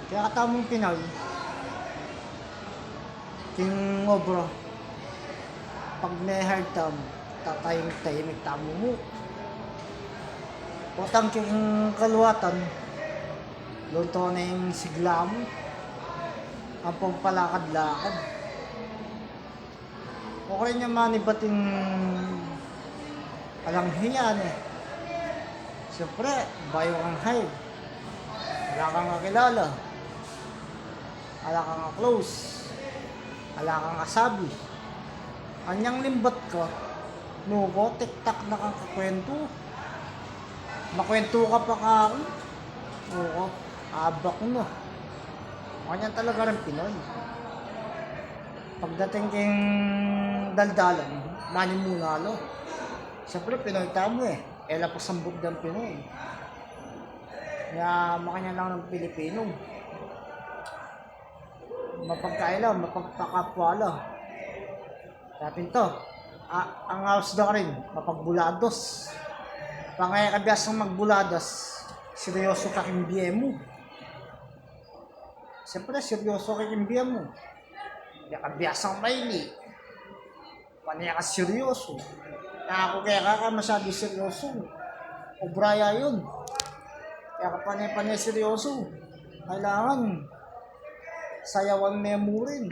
Kaya katamong Pinoy, king obra, pag may-hard tam, tatayong-tayimik tamo mo. Potang king kaluwatan, lunto na yung sigla mo, ang pampalakad-lakad. Okay niya manibating alanghiyan eh. Siyempre, bayo kang hide. Wala kang kakilala. Wala kang close. Wala kang kasabi. Anyang limbat ka, nuko, tiktak na kang kakwento. Makwento ka pa ka ako. Oo, abak mo. Ganyan talaga rin Pinoy. Pagdating king daldalan, manimunalo. Siyempre, Pinoy tamo eh. Ela pa sambog ng Pinoy. Kaya makanya lang ng Pilipino. Mapagkaila, mapagpakapwala. Dating to, ang house daw rin, mapagbulados. Pangaya kabiasang magbuladas, seryoso ka kimbiye mo. Siyempre, seryoso ka kimbiye mo. Kaya kabiasang maili. Panaya ka seryoso. Ako kaya ka masyado seryoso. Obraya yun. Kaya ka panay seryoso. Kailangan sayawan mo rin.